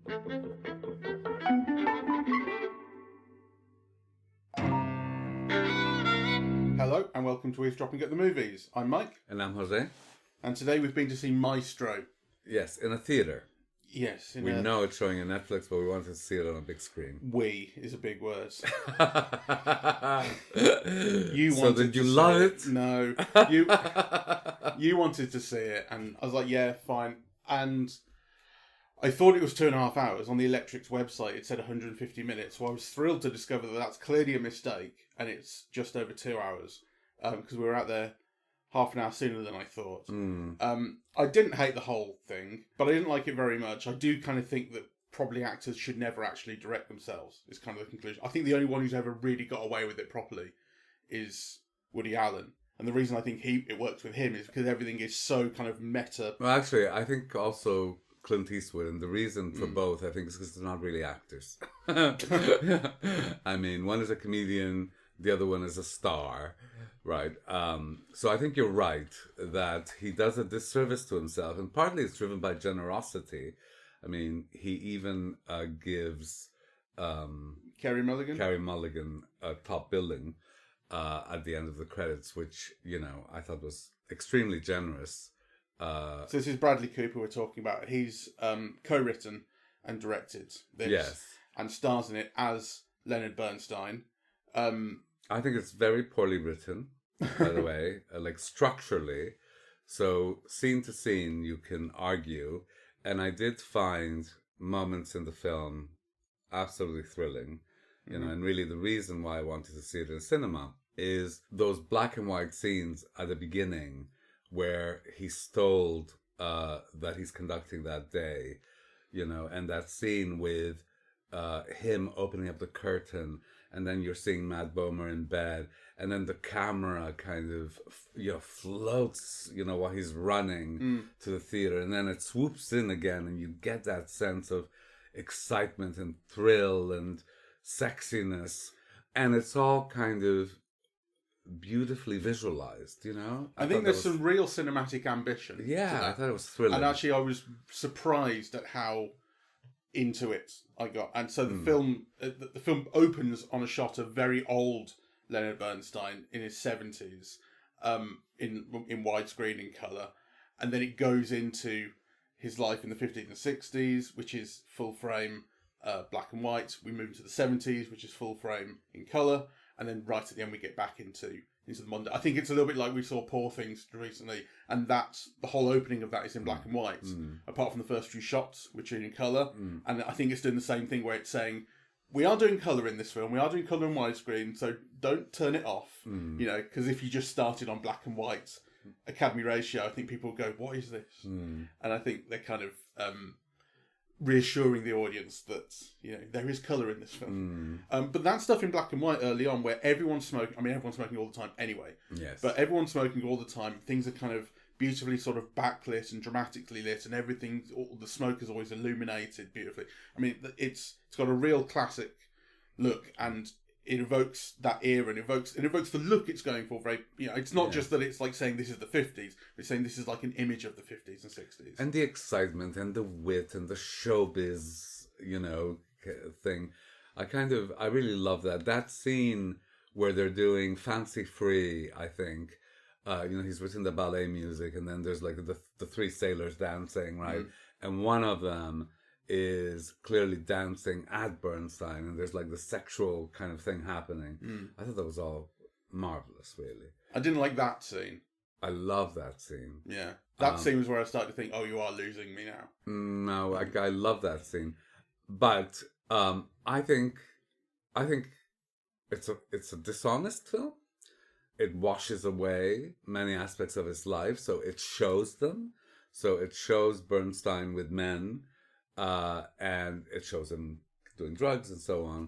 Hello and welcome to Eavesdropping at the Movies. I'm Mike. And I'm Jose. And today we've been to see Maestro. Yes, in a theatre. Yes. We know it's showing on Netflix, but we wanted to see it on a big screen. We is a big word. So did you love it? No. You wanted to see it, and I was like, yeah, fine. And I thought it was 2.5 hours. On the Electric's website, it said 150 minutes. So I was thrilled to discover that that's clearly a mistake, and it's just over 2 hours. Because we were out there half an hour sooner than I thought. I didn't hate the whole thing, but I didn't like it very much. I do kind of think that probably actors should never actually direct themselves, is kind of the conclusion. I think the only one who's ever really got away with it properly is Woody Allen. And the reason I think it works with him is because everything is so kind of meta. Well, actually, I think also Clint Eastwood, and the reason for both, I think, is because they're not really actors. I mean, one is a comedian, the other one is a star. Right. So I think you're right that he does a disservice to himself, and partly it's driven by generosity. I mean, he even gives Carey Mulligan top billing at the end of the credits, which, you know, I thought was extremely generous. So this is Bradley Cooper we're talking about. He's co-written and directed this, yes, and stars in it as Leonard Bernstein. I think it's very poorly written, by the way, like structurally. So scene to scene, you can argue. And I did find moments in the film absolutely thrilling. You know, and really the reason why I wanted to see it in cinema is those black and white scenes at the beginning where he's told that he's conducting that day, you know, and that scene with him opening up the curtain, and then you're seeing Matt Bomer in bed, and then the camera kind of, you know, floats, you know, while he's running to the theater, and then it swoops in again, and you get that sense of excitement and thrill and sexiness, and it's all kind of beautifully visualized, you know? I think there's some real cinematic ambition. Yeah, I thought it was thrilling. And actually I was surprised at how into it I got. And so the film opens on a shot of very old Leonard Bernstein in his 70s, in widescreen in colour, and then it goes into his life in the 50s and 60s, which is full frame black and white. We move into the 70s, which is full frame in colour, and then right at the end we get back into the Monday. I think it's a little bit like we saw Poor Things recently, and that's the whole opening of that is in black and white, apart from the first few shots, which are in colour. And I think it's doing the same thing where it's saying, we are doing colour in this film, we are doing colour in widescreen, so don't turn it off, you know, because if you just started on black and white Academy ratio, I think people would go, what is this? And I think they're kind of reassuring the audience that, you know, there is colour in this film. But that stuff in black and white early on where everyone's smoking, I mean, everyone's smoking all the time anyway. Yes. But everyone's smoking all the time. Things are kind of beautifully sort of backlit and dramatically lit, and everything, all the smoke is always illuminated beautifully. I mean, it's got a real classic look, and it evokes that era, and it evokes the look it's going for. Very, you know, it's not just that it's like saying this is the 50s. It's saying this is like an image of the 50s and 60s. And the excitement and the wit and the showbiz, you know, thing. I really love that. That scene where they're doing Fancy Free, I think. You know, he's written the ballet music, and then there's like the three sailors dancing, right? And one of them is clearly dancing at Bernstein, and there's like the sexual kind of thing happening. I thought that was all marvelous, really. I didn't like that scene. I love that scene. Yeah. That scene was where I started to think, oh, you are losing me now. No, I love that scene. But I think it's a dishonest film. It washes away many aspects of his life, so it shows them. So it shows Bernstein with men, and it shows him doing drugs and so on.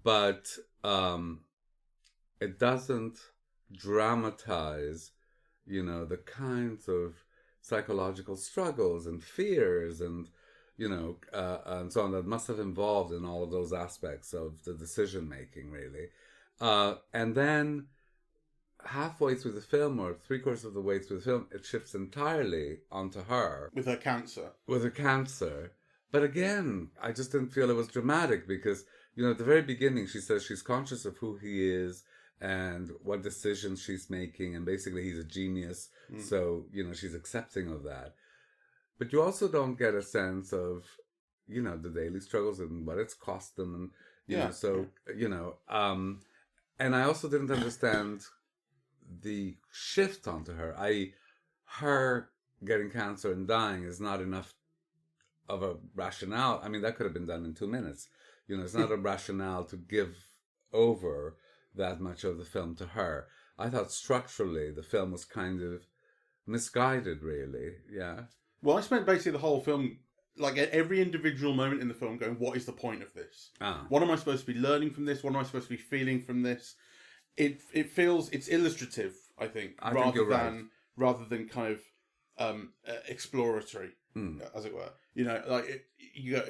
But it doesn't dramatize, you know, the kinds of psychological struggles and fears and, you know, and so on that must have involved in all of those aspects of the decision making, really. And then halfway through the film, or 3/4 of the way through the film, it shifts entirely onto her. With her cancer. With her cancer. But again, I just didn't feel it was dramatic because, at the very beginning, she says she's conscious of who he is and what decisions she's making. And basically, he's a genius. So, she's accepting of that. But you also don't get a sense of, the daily struggles and what it's cost them. And, and I also didn't understand the shift onto her. Her getting cancer and dying is not enough of a rationale. I mean, that could have been done in 2 minutes. It's not a rationale to give over that much of the film to her. I thought structurally the film was kind of misguided, really. Yeah. Well, I spent basically the whole film, like at every individual moment in the film, going, what is the point of this? What am I supposed to be learning from this? What am I supposed to be feeling from this? It feels, it's illustrative, I think, rather than kind of exploratory, as it were. You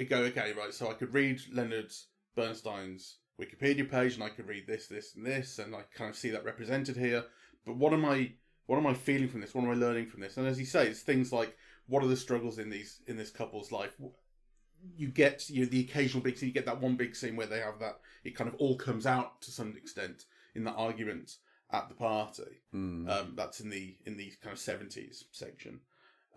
go, okay, right, so I could read Leonard Bernstein's Wikipedia page and I could read this, and this, and I kind of see that represented here. But what am I feeling from this? What am I learning from this? And as you say, it's things like, what are the struggles in this couple's life? You get the occasional big scene. You get that one big scene where they have that. It kind of all comes out to some extent in that argument at the party. That's in the kind of 70s section.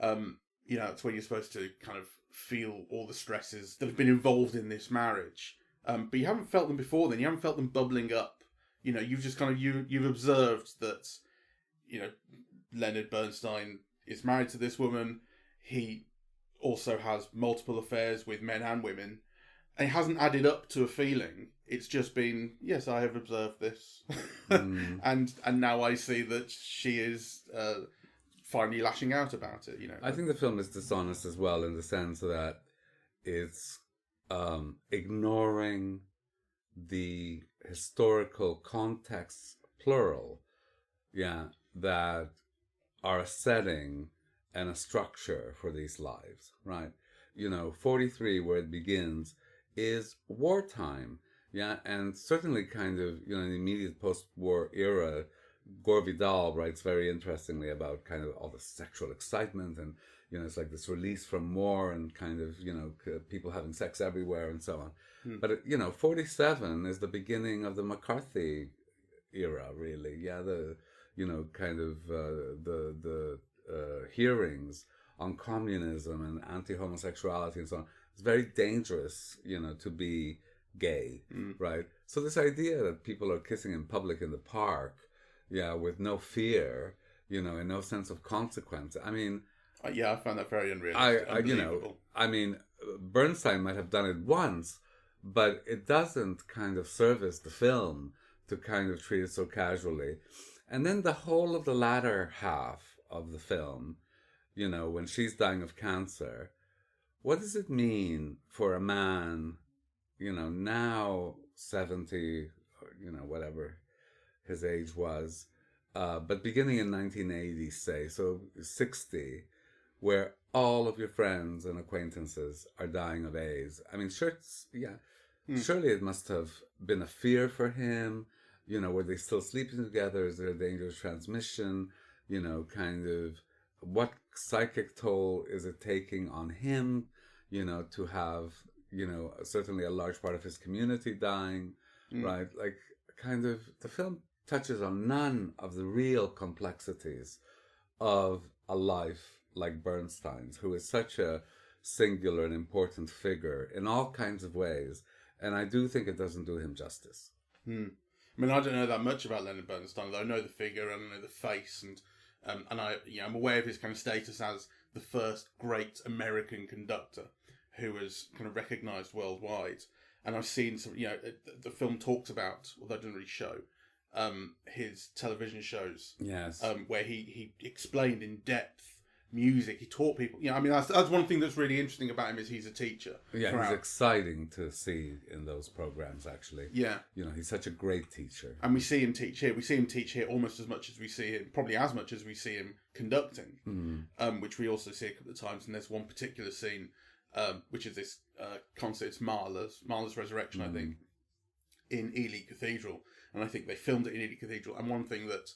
It's where you're supposed to kind of feel all the stresses that have been involved in this marriage. But you haven't felt them before then. You haven't felt them bubbling up. You've just kind of you've observed that. Leonard Bernstein is married to this woman. He also has multiple affairs with men and women. And it hasn't added up to a feeling. It's just been, yes, I have observed this. and now I see that she is finally lashing out about it, I think the film is dishonest as well in the sense that it's ignoring the historical contexts, plural, that are a setting and a structure for these lives, right? 43, where it begins, is wartime, and certainly kind of, in the immediate post-war era, Gore Vidal writes very interestingly about kind of all the sexual excitement and, it's like this release from war and kind of, people having sex everywhere and so on. But, 47 is the beginning of the McCarthy era, really. The kind of the hearings on communism and anti-homosexuality and so on. It's very dangerous, to be gay, right? So this idea that people are kissing in public in the park, with no fear, and no sense of consequence. I mean, I found that very unrealistic. Bernstein might have done it once, but it doesn't kind of service the film to kind of treat it so casually. And then the whole of the latter half of the film, when she's dying of cancer, what does it mean for a man, now 70, whatever his age was, but beginning in 1980, say, so 60, where all of your friends and acquaintances are dying of AIDS. I mean, surely it must have been a fear for him. Were they still sleeping together? Is there a danger of transmission? Kind of what psychic toll is it taking on him, to have, certainly a large part of his community dying, right? Like, kind of, the film touches on none of the real complexities of a life like Bernstein's, who is such a singular and important figure in all kinds of ways. And I do think it doesn't do him justice. I mean, I don't know that much about Leonard Bernstein, though I know the figure and I know the face, and I'm aware of his kind of status as the first great American conductor who was kind of recognised worldwide. And I've seen some, the film talks about, although it doesn't really show, his television shows. Yes. Where he explained in depth music. He taught people. That's one thing that's really interesting about him is he's a teacher. Yeah, he's exciting to see in those programs, actually. Yeah. He's such a great teacher. And we see him teach here. We see him teach here almost as much as we see him, probably as much as we see him conducting, which we also see a couple of times. And there's one particular scene, which is this concert, it's Mahler's Resurrection, I think, in Ely Cathedral. And I think they filmed it in Ely Cathedral. And one thing that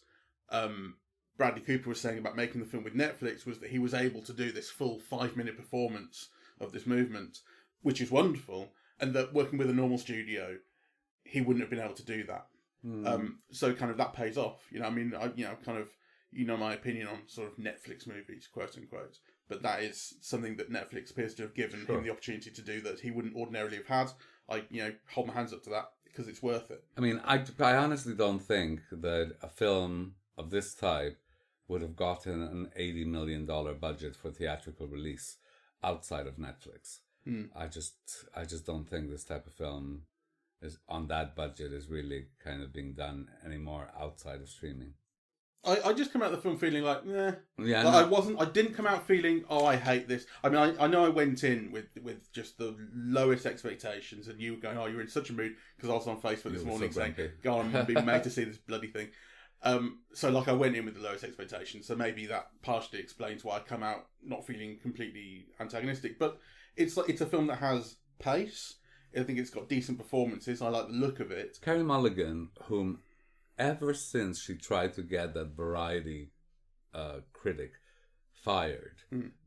Bradley Cooper was saying about making the film with Netflix was that he was able to do this full 5-minute performance of this movement which is wonderful, and that working with a normal studio, he wouldn't have been able to do that. So kind of that pays off. I mean, kind of, my opinion on sort of Netflix movies, quote unquote. But that is something that Netflix appears to have given him the opportunity to do that he wouldn't ordinarily have had. I, hold my hands up to that because it's worth it. I mean, I honestly don't think that a film of this type would have gotten an $80 million budget for theatrical release outside of Netflix. I just don't think this type of film is on that budget is really kind of being done anymore outside of streaming. I just come out of the film feeling like, nah. Yeah, I didn't come out feeling, oh, I hate this. I mean, I know I went in with just the lowest expectations, and you were going, oh, you're in such a mood, because I was on Facebook this morning saying, go on, I'm being made to see this bloody thing. So like I went in with the lowest expectations, so maybe that partially explains why I come out not feeling completely antagonistic. But it's a film that has pace. I think it's got decent performances. I like the look of it. Carey Mulligan, whom ever since she tried to get that Variety critic fired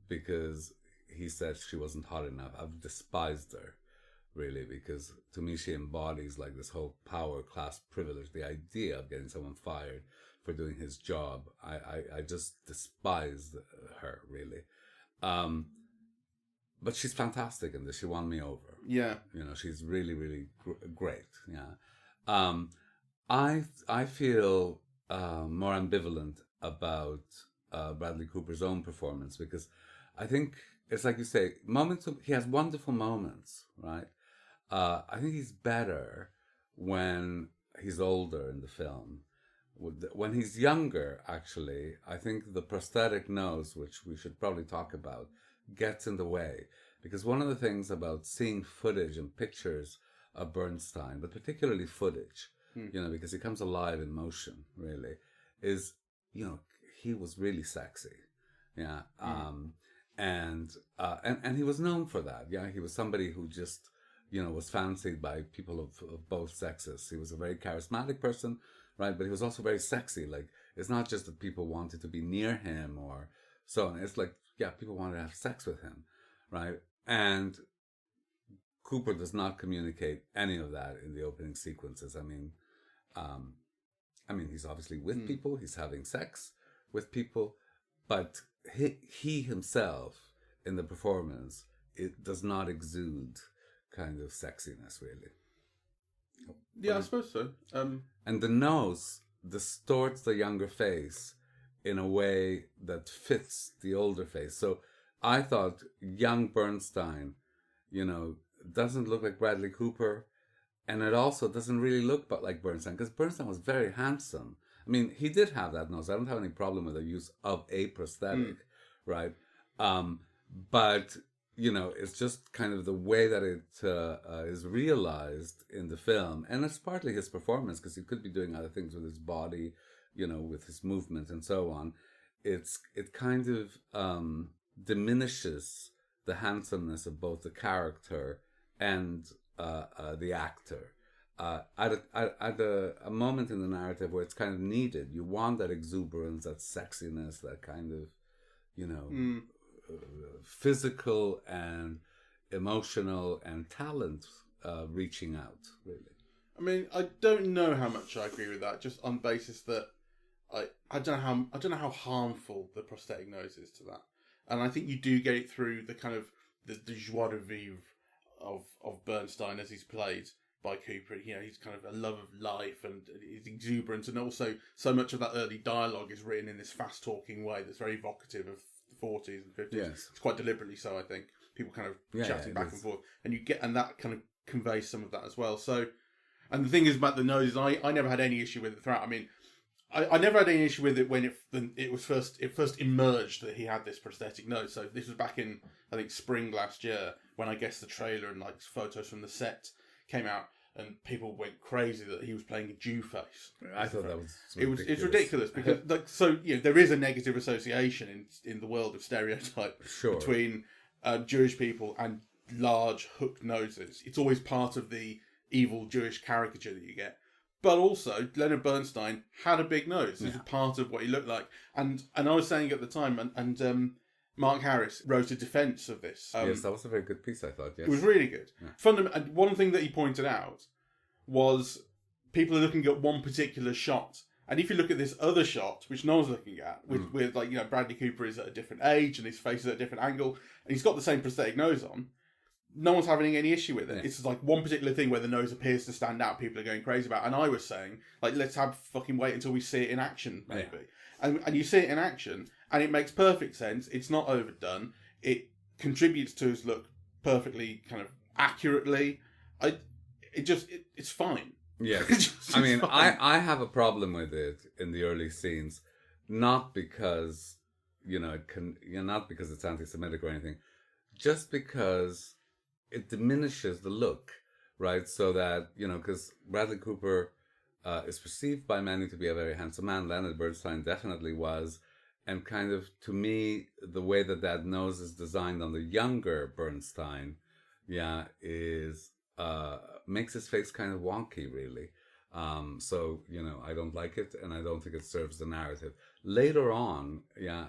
because he said she wasn't hot enough, I've despised her, really, because to me she embodies like this whole power, class, privilege, the idea of getting someone fired for doing his job. I just despise her, really. But she's fantastic in this. She won me over. Yeah. She's really, really great. Yeah. I feel more ambivalent about Bradley Cooper's own performance, because I think it's like you say, he has wonderful moments, right? I think he's better when he's older in the film. When he's younger, actually, I think the prosthetic nose, which we should probably talk about, gets in the way. Because one of the things about seeing footage and pictures of Bernstein, but particularly footage, because he comes alive in motion, really, is, he was really sexy. Yeah. And he was known for that. Yeah. He was somebody who just, was fancied by people of both sexes. He was a very charismatic person, right? But he was also very sexy. Like, it's not just that people wanted to be near him or so on. It's like, yeah, people wanted to have sex with him, right? And Cooper does not communicate any of that in the opening sequences. I mean, he's obviously with people, he's having sex with people, but he himself in the performance, it does not exude kind of sexiness, really. Yeah, I suppose so. And the nose distorts the younger face in a way that fits the older face. So I thought young Bernstein, doesn't look like Bradley Cooper, and it also doesn't really look like Bernstein, because Bernstein was very handsome. I mean, he did have that nose. I don't have any problem with the use of a prosthetic, right? But, it's just kind of the way that it is realized in the film. And it's partly his performance, because he could be doing other things with his body, with his movement and so on. It kind of diminishes the handsomeness of both the character and the actor. At a moment in the narrative where it's kind of needed. You want that exuberance, that sexiness, that kind of, physical and emotional and talent reaching out, really. I mean, I don't know how much I agree with that, just on basis that I don't know how harmful the prosthetic nose is to that. And I think you do get it through the kind of the joie de vivre of Bernstein as he's played by Cooper. He's kind of a love of life and his exuberance, and also so much of that early dialogue is written in this fast talking way that's very evocative of the 40s and 50s. Yes. It's quite deliberately so, I think. People kind of chatting back and forth, and that kind of conveys some of that as well. So, and the thing is about the nose, I never had any issue with it throughout. I mean, I never had any issue with it when it first emerged that he had this prosthetic nose. So this was back in, I think, spring last year, when I guess the trailer and like photos from the set came out, and people went crazy that he was playing a Jew face. I thought that was it's ridiculous because there is a negative association in the world of stereotype between Jewish people and large hooked noses. It's always part of the evil Jewish caricature that you get. But also, Leonard Bernstein had a big nose. This is part of what he looked like. And I was saying at the time, and Mark Harris wrote a defence of this. Yes, that was a very good piece, I thought. Yes. It was really good. Yeah. And one thing that he pointed out was people are looking at one particular shot. And if you look at this other shot, which no one's looking at, with like, you know, Bradley Cooper is at a different age and his face is at a different angle, and he's got the same prosthetic nose on, no one's having any issue with it. Yeah. It's just like one particular thing where the nose appears to stand out, people are going crazy about. And I was saying, like, let's fucking wait until we see it in action, maybe. Yeah. And you see it in action, and it makes perfect sense. It's not overdone. It contributes to his look perfectly, kind of accurately. It's fine. Yes. I mean, I have a problem with it in the early scenes, not because, not because it's anti-Semitic or anything, just because it diminishes the look, right? So that, because Bradley Cooper is perceived by many to be a very handsome man. Leonard Bernstein definitely was. And kind of, to me, the way that nose is designed on the younger Bernstein, is... makes his face kind of wonky, really. So, I don't like it, and I don't think it serves the narrative. Later on,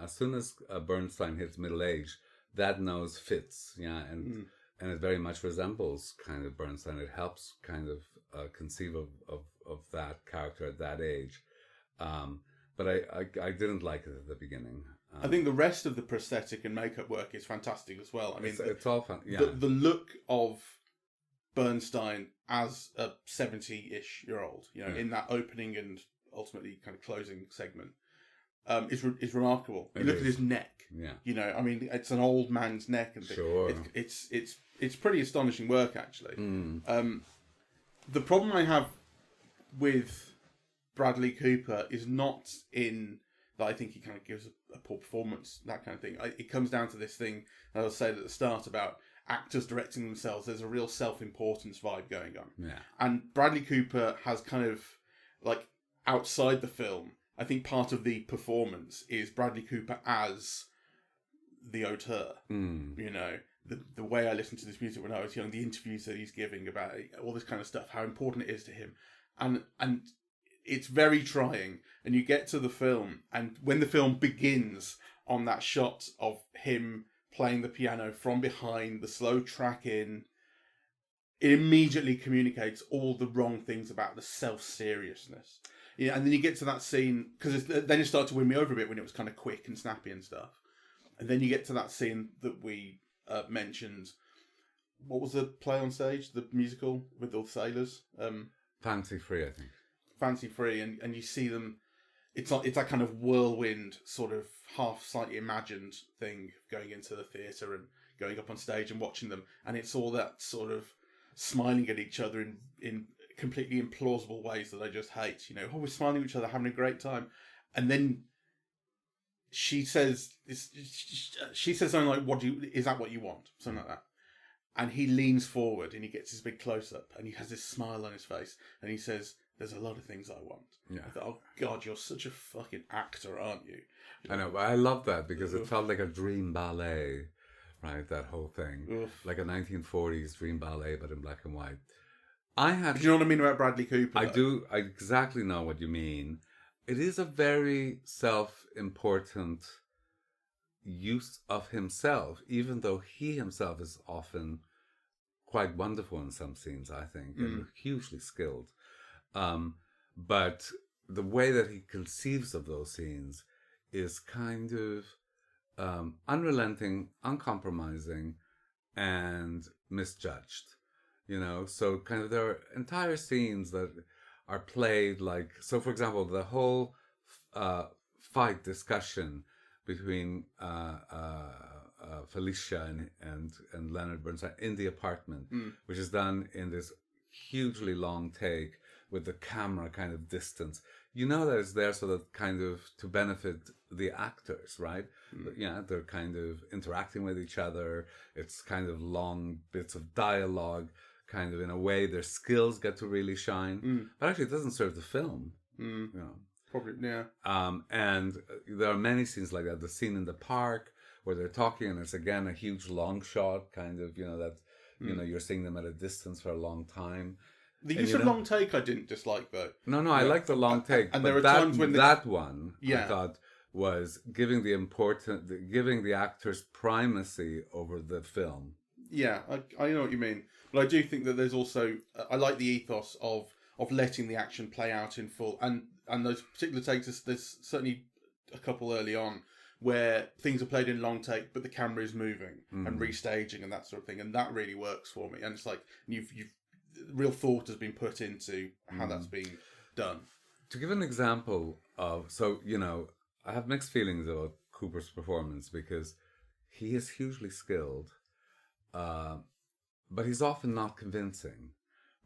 as soon as Bernstein hits middle age, that nose fits, and it very much resembles kind of Bernstein. It helps kind of conceive of that character at that age. But I didn't like it at the beginning. I think the rest of the prosthetic and makeup work is fantastic as well. I mean, it's all fun. Yeah. The look of Bernstein as a 70-ish-year-old, in that opening and ultimately kind of closing segment, is remarkable. You look at his neck. Yeah. I mean, it's an old man's neck, and sure. It's pretty astonishing work, actually. The problem I have with Bradley Cooper is not in that I think he kind of gives a poor performance, that kind of thing. It comes down to this thing that I was saying at the start about actors directing themselves. There's a real self-importance vibe going on. Yeah. And Bradley Cooper has kind of, like, outside the film, I think part of the performance is Bradley Cooper as the auteur. The way I listened to this music when I was young, the interviews that he's giving about it, all this kind of stuff, how important it is to him. And it's very trying. And you get to the film, and when the film begins on that shot of him playing the piano from behind, the slow track in, it immediately communicates all the wrong things about the self-seriousness. And then you get to that scene, because then it started to win me over a bit when it was kind of quick and snappy and stuff. And then you get to that scene that we mentioned. What was the play on stage? The musical with all the sailors? Fancy Free, I think. Fancy Free, and you see them. It's that kind of whirlwind, sort of half slightly imagined thing going into the theatre and going up on stage and watching them, and it's all that sort of smiling at each other in completely implausible ways that I just hate. We're smiling at each other, having a great time, and then she says something like, is that what you want?" Something like that, and he leans forward and he gets this big close up and he has this smile on his face and he says, "There's a lot of things I want." Yeah. I thought, oh God, you're such a fucking actor, aren't you? I know, but I love that because it felt like a dream ballet, right? That whole thing. Oof. Like a 1940s dream ballet, but in black and white. Do you know what I mean about Bradley Cooper? I do. I exactly know what you mean. It is a very self-important use of himself, even though he himself is often quite wonderful in some scenes, I think, and hugely skilled. But the way that he conceives of those scenes is kind of unrelenting, uncompromising, and misjudged. So kind of there are entire scenes that are played like, so for example, the whole fight discussion between Felicia and Leonard Bernstein in the apartment, which is done in this hugely long take with the camera kind of distance. That it's there so that kind of to benefit the actors, right? They're kind of interacting with each other. It's kind of long bits of dialogue, kind of in a way their skills get to really shine. But actually it doesn't serve the film. Probably, yeah. And there are many scenes like that. The scene in the park where they're talking and it's again a huge long shot, kind of, that, you're seeing them at a distance for a long time. The use of long take I didn't dislike, though. No, I like the long take. And there are times when that one, I thought, was giving the actors primacy over the film. Yeah, I know what you mean. But I do think that there's also... I like the ethos of letting the action play out in full. And those particular takes, there's certainly a couple early on where things are played in long take, but the camera is moving and restaging and that sort of thing. And that really works for me. And it's like you've real thought has been put into how that's being done. To give an example of... So, I have mixed feelings about Cooper's performance because he is hugely skilled, but he's often not convincing,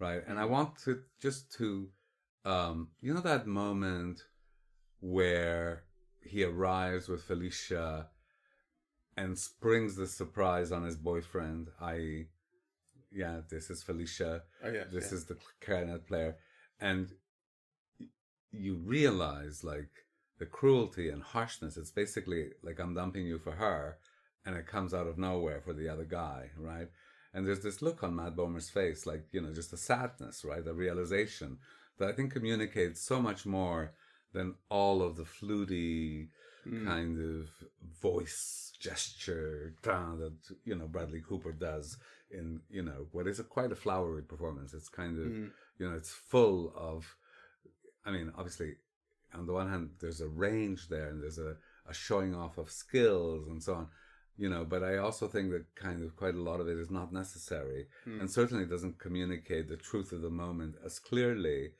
right? And I want to that moment where he arrives with Felicia and springs the surprise on his boyfriend, i.e., this is Felicia, this is the clarinet player, and you realize, like, the cruelty and harshness. It's basically like, I'm dumping you for her, and it comes out of nowhere for the other guy, right? And there's this look on Matt Bomer's face, like, just a sadness, right? The realization that I think communicates so much more than all of the fluty kind of voice gesture that, Bradley Cooper does in, what is quite a flowery performance. It's kind of, it's full of, I mean, obviously, on the one hand, there's a range there and there's a showing off of skills and so on, but I also think that kind of quite a lot of it is not necessary and certainly doesn't communicate the truth of the moment as clearly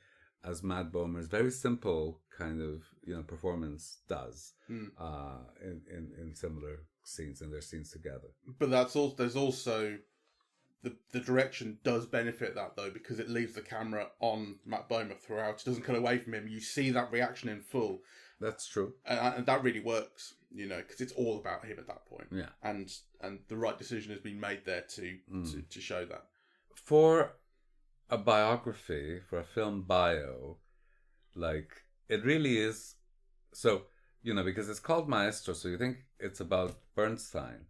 as Matt Bomer's very simple kind of, performance does in similar scenes, in their scenes together. But there's also... The direction does benefit that, though, because it leaves the camera on Matt Bomer throughout. It doesn't cut away from him. You see that reaction in full. That's true. And that really works, because it's all about him at that point. Yeah. And the right decision has been made there to show that. For a biography, for a film bio, like, it really is... So, because it's called Maestro, so you think it's about Bernstein.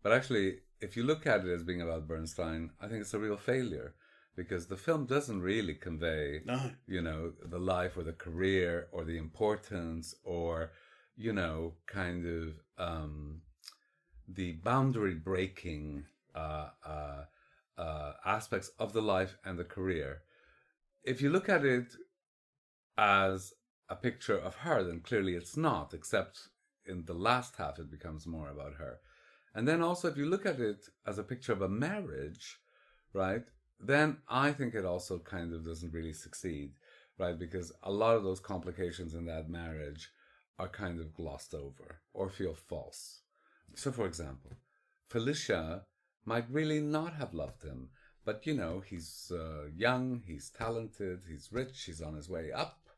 But actually... if you look at it as being about Bernstein, I think it's a real failure because the film doesn't really convey, the life or the career or the importance or, kind of the boundary breaking aspects of the life and the career. If you look at it as a picture of her, then clearly it's not, except in the last half it becomes more about her. And then also, if you look at it as a picture of a marriage, right, then I think it also kind of doesn't really succeed, right, because a lot of those complications in that marriage are kind of glossed over or feel false. So, for example, Felicia might really not have loved him, but, he's young, he's talented, he's rich, he's on his way up,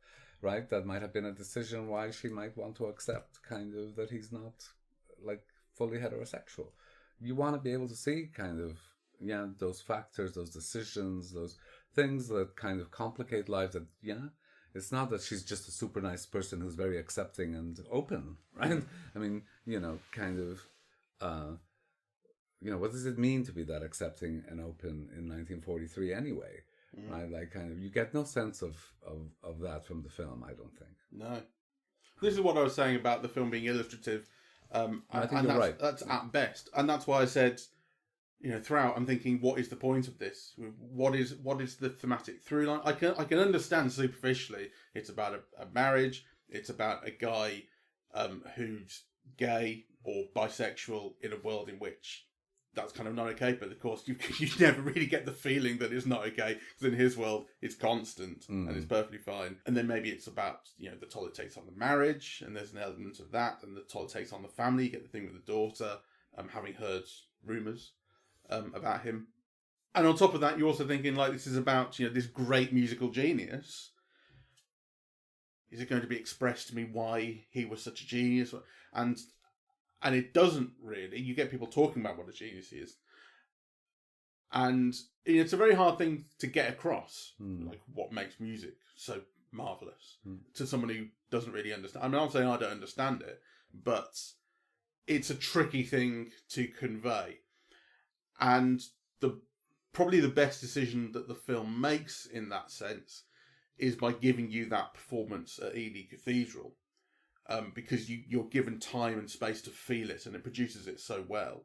right? That might have been a decision why she might want to accept kind of that he's not, like, fully heterosexual. You want to be able to see kind of, those factors, those decisions, those things that kind of complicate life that, it's not that she's just a super nice person who's very accepting and open, right? I mean, kind of, what does it mean to be that accepting and open in 1943 anyway? Right? Like, kind of, you get no sense of that from the film, I don't think. No. This is what I was saying about the film being illustrative. I think you're right. That's at best, and that's why I said, throughout I'm thinking, what is the point of this? What is the thematic through line? I can understand superficially it's about a marriage. It's about a guy who's gay or bisexual in a world in which that's kind of not okay. But of course, you never really get the feeling that it's not okay, because in his world it's constant and it's perfectly fine. And then maybe it's about the toll it takes on the marriage, and there's an element of that, and the toll it takes on the family. You get the thing with the daughter, having heard rumours about him, and on top of that, you're also thinking, like, this is about this great musical genius. Is it going to be expressed to me why he was such a genius? And it doesn't really. You get people talking about what a genius he is. And it's a very hard thing to get across, like, what makes music so marvellous to someone who doesn't really understand. I mean, I'm not saying I don't understand it, but it's a tricky thing to convey. And probably the best decision that the film makes in that sense is by giving you that performance at Ely Cathedral, because you're given time and space to feel it, and it produces it so well.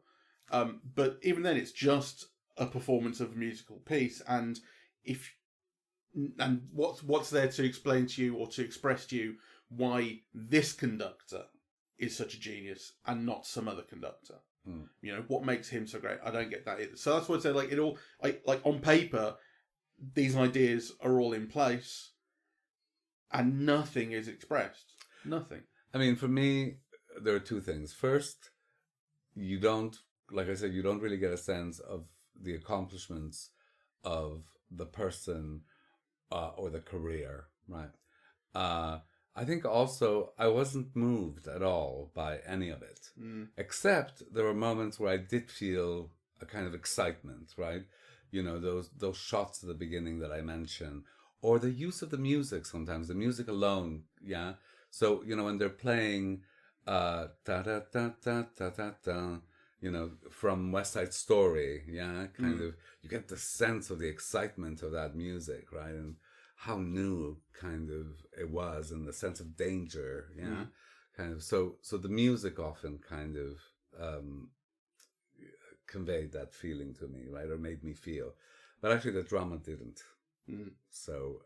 But even then, it's just a performance of a musical piece, and what's there to explain to you or to express to you why this conductor is such a genius and not some other conductor? You know, what makes him so great? I don't get that either. So that's what I say. Like it all, like on paper, these ideas are all in place, and nothing is expressed. Nothing. I mean, for me, there are two things. First, you don't, like I said, you don't really get a sense of the accomplishments of the person or the career, right? I think also I wasn't moved at all by any of it, except there were moments where I did feel a kind of excitement, right? You know, those shots at the beginning that I mentioned, or the use of the music sometimes, the music alone, yeah? So, you know, when they're playing da da da da da da da, you know, from West Side Story, yeah? Kind of, you get the sense of the excitement of that music, right? And how new kind of it was, and the sense of danger, yeah? Kind of, so the music often kind of conveyed that feeling to me, right? Or made me feel. But actually the drama didn't. So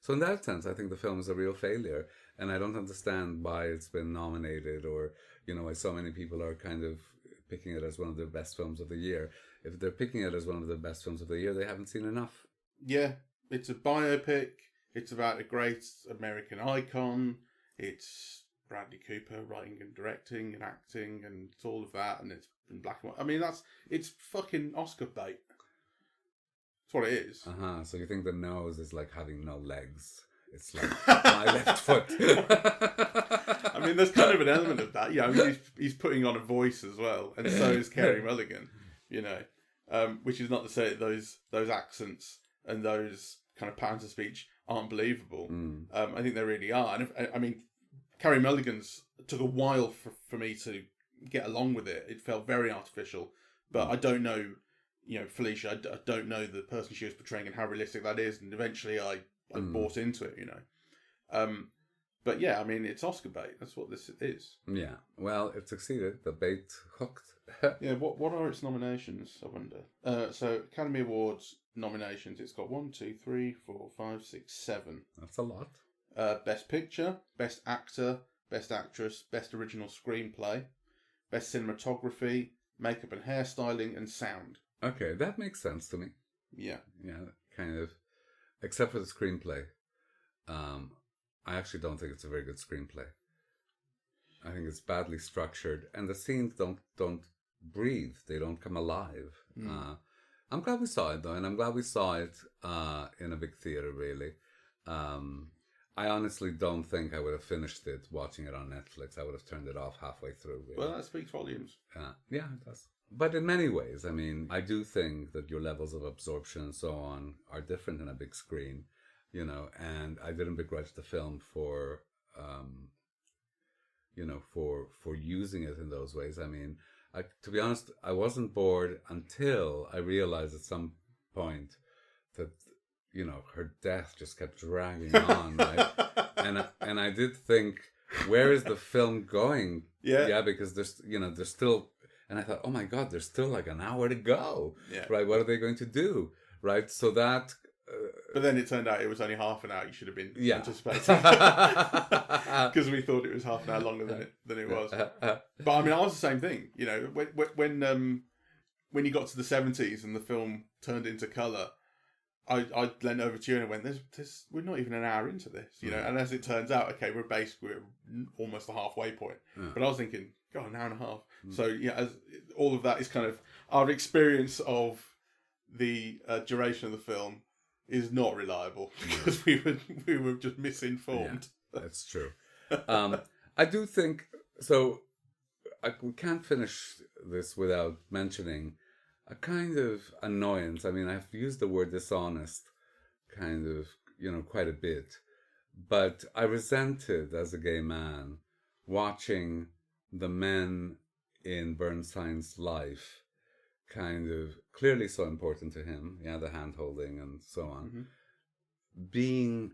in that sense, I think the film is a real failure, and I don't understand why it's been nominated, or, you know, why so many people are kind of picking it as one of the best films of the year. If they're picking it as one of the best films of the year, they haven't seen enough. Yeah, it's a biopic. It's about a great American icon. It's Bradley Cooper writing and directing and acting, and it's all of that, and it's in black and white. I mean, it's fucking Oscar bait. That's what it is. So you think the nose is like having no legs? It's like my left foot. I mean, there's kind of an element of that. Yeah, I mean, he's putting on a voice as well, and so is Carey Mulligan. You know, which is not to say that those accents and those kind of patterns of speech aren't believable. I think they really are. And I mean, Carey Mulligan's took a while for me to get along with it. It felt very artificial, but I don't know. You know, Felicia, I don't know the person she was portraying and how realistic that is, and eventually I bought into it, you know. But yeah, I mean, it's Oscar bait. That's what this is. Yeah, well, it succeeded. The bait hooked. Yeah, what are its nominations, I wonder? So, Academy Awards nominations, it's got 1, 2, 3, 4, 5, 6, 7. That's a lot. Best Picture, Best Actor, Best Actress, Best Original Screenplay, Best Cinematography, Makeup and Hairstyling, and Sound. Okay, that makes sense to me. Yeah. Yeah, kind of. Except for the screenplay. I actually don't think it's a very good screenplay. I think it's badly structured, and the scenes don't breathe. They don't come alive. I'm glad we saw it, though, and I'm glad we saw it in a big theater, really. I honestly don't think I would have finished it watching it on Netflix. I would have turned it off halfway through. Really. Well, that speaks volumes. Yeah, it does. But in many ways, I mean, I do think that your levels of absorption and so on are different in a big screen, you know, and I didn't begrudge the film for, you know, for using it in those ways. I mean, to be honest, I wasn't bored until I realized at some point that, you know, her death just kept dragging on, right? And I did think, where is the film going? Yeah, because there's still... And I thought, oh my God, there's still like an hour to go, right? What are they going to do, right? So that... but then it turned out it was only half an hour. You should have been anticipating. Because we thought it was half an hour longer than it was. But I mean, I was the same thing. You know, when you got to the 70s and the film turned into colour, I leant over to you and I went, we're not even an hour into this, you know? And as it turns out, okay, we're almost the halfway point. But I was thinking, God, an hour and a half. So yeah, as all of that is kind of our experience of the duration of the film is not reliable because we were just misinformed. Yeah, that's true. I do think so. We can't finish this without mentioning a kind of annoyance. I mean, I've used the word dishonest kind of, you know, quite a bit, but I resented as a gay man watching the men in Bernstein's life, kind of clearly so important to him, the hand holding and so on, being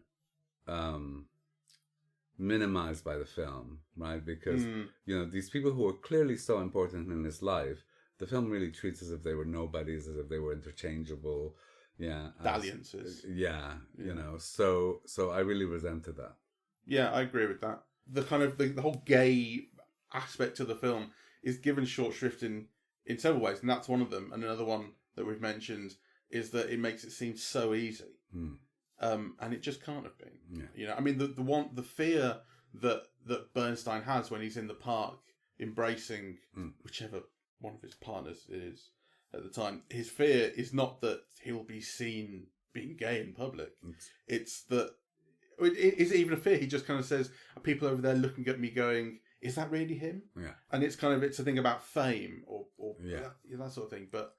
minimized by the film, right? Because, these people who are clearly so important in his life, the film really treats as if they were nobodies, as if they were interchangeable. Yeah. Dalliances. So I really resented that. Yeah, I agree with that. The kind of the whole gay aspect of the film is given short shrift in several ways, and that's one of them. And another one that we've mentioned is that it makes it seem so easy. And it just can't have been. Yeah. I mean, the fear that Bernstein has when he's in the park embracing whichever one of his partners it is at the time, his fear is not that he'll be seen being gay in public. It's that it is even a fear. He just kind of says, "Are people over there looking at me going, is that really him?" Yeah. And it's kind of, it's a thing about fame or that sort of thing. But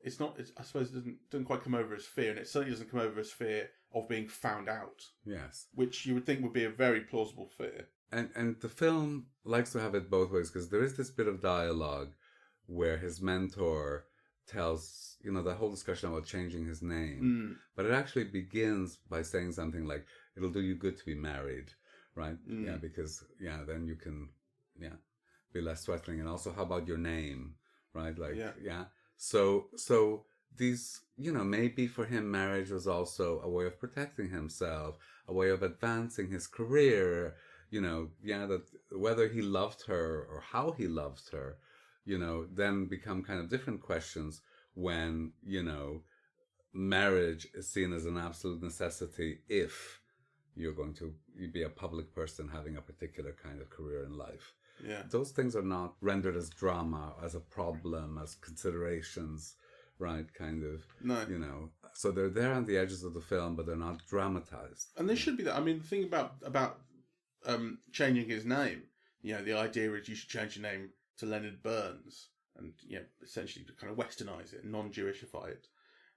it's not. I suppose it doesn't quite come over as fear, and it certainly doesn't come over as fear of being found out. Yes, which you would think would be a very plausible fear. And the film likes to have it both ways, because there is this bit of dialogue where his mentor tells, the whole discussion about changing his name, but it actually begins by saying something like, "It'll do you good to be married," right? Yeah, because then you can be less threatening, and also, how about your name, right? Like So these, maybe for him, marriage was also a way of protecting himself, a way of advancing his career, that whether he loved her or how he loved her, then become kind of different questions when, marriage is seen as an absolute necessity if you're going to be a public person having a particular kind of career in life. Yeah. Those things are not rendered as drama, as a problem, as considerations, right? Kind of, no. So they're there on the edges of the film, but they're not dramatized. And they should be that. I mean, the thing about changing his name, the idea is you should change your name to Leonard Burns and, essentially to kind of westernize it, non-Jewishify it.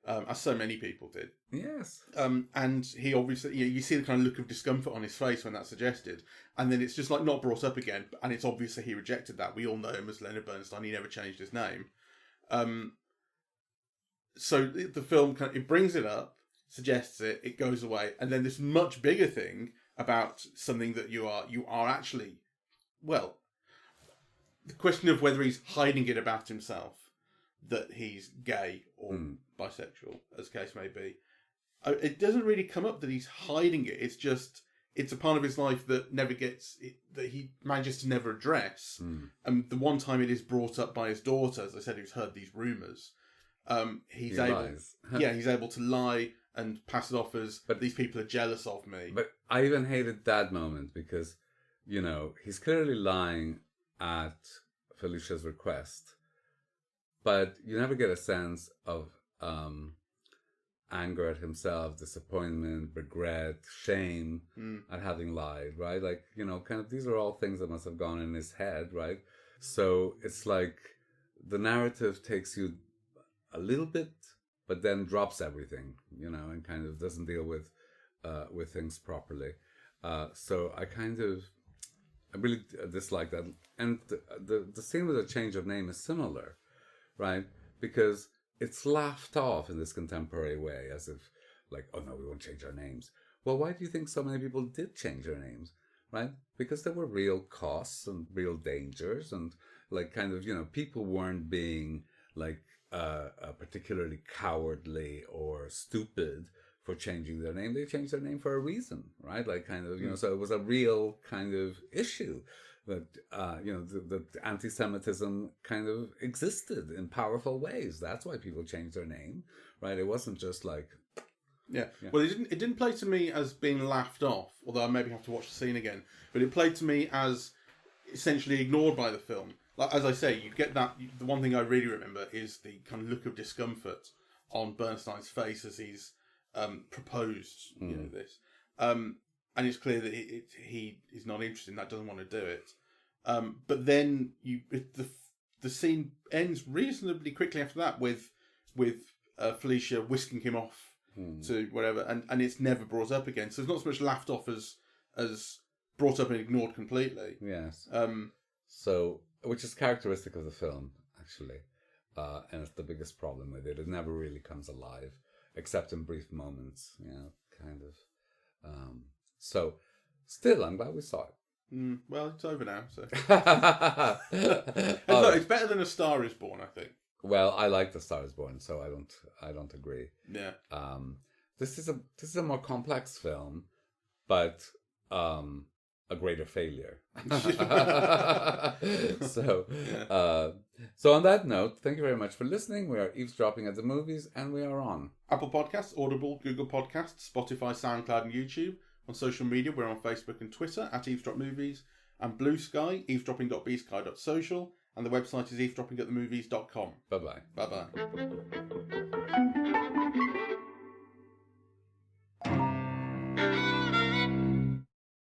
As so many people did. Yes. And he obviously, you see the kind of look of discomfort on his face when that's suggested. And then it's just like not brought up again. And it's obvious that he rejected that. We all know him as Leonard Bernstein. He never changed his name. So the film, it brings it up, suggests it, it goes away. And then this much bigger thing about something that you are actually, well, the question of whether he's hiding it about himself, that he's gay or bisexual, as the case may be. It doesn't really come up that he's hiding it. It's just, it's a part of his life that that he manages to never address. And the one time it is brought up by his daughter, as I said, who's heard these rumours, he's able to lie and pass it off as, but these people are jealous of me. But I even hated that moment because, he's clearly lying at Felicia's request. But you never get a sense of anger at himself, disappointment, regret, shame at having lied, right? Like, kind of, these are all things that must have gone in his head, right? So it's like the narrative takes you a little bit, but then drops everything, and kind of doesn't deal with things properly. So I really dislike that. And the scene with the change of name is similar. Right? Because it's laughed off in this contemporary way as if, like, oh no, we won't change our names. Well, why do you think so many people did change their names? Right? Because there were real costs and real dangers, and, like, kind of, people weren't being, like, particularly cowardly or stupid for changing their name. They changed their name for a reason, right? Like, kind of, so it was a real kind of issue. That the anti-Semitism kind of existed in powerful ways. That's why people changed their name, right? It wasn't just like, Well, it didn't play to me as being laughed off. Although I maybe have to watch the scene again. But it played to me as essentially ignored by the film. Like, as I say, you get that. The one thing I really remember is the kind of look of discomfort on Bernstein's face as he's proposed, this. And it's clear that he is not interested in that, doesn't want to do it. But then the scene ends reasonably quickly after that with Felicia whisking him off to whatever, and it's never brought up again. So it's not so much laughed off as brought up and ignored completely. Yes. So, which is characteristic of the film, actually, and it's the biggest problem with it. It never really comes alive, except in brief moments. Kind of. So, Still, I'm glad we saw it. Well, it's over now, so. Oh, It's better than A Star Is Born, I think. well, I like The Star Is Born, so I don't agree. Yeah. This is a more complex film, but a greater failure. So, so on that note, thank you very much for listening. We are eavesdropping at the movies, and we are on Apple Podcasts, Audible, Google Podcasts, Spotify, SoundCloud, and YouTube. On social media, we're on Facebook and Twitter at Eavesdrop Movies, and Blue Sky, eavesdropping.bsky.social, and the website is eavesdroppingatthemovies.com. Bye-bye. Bye-bye.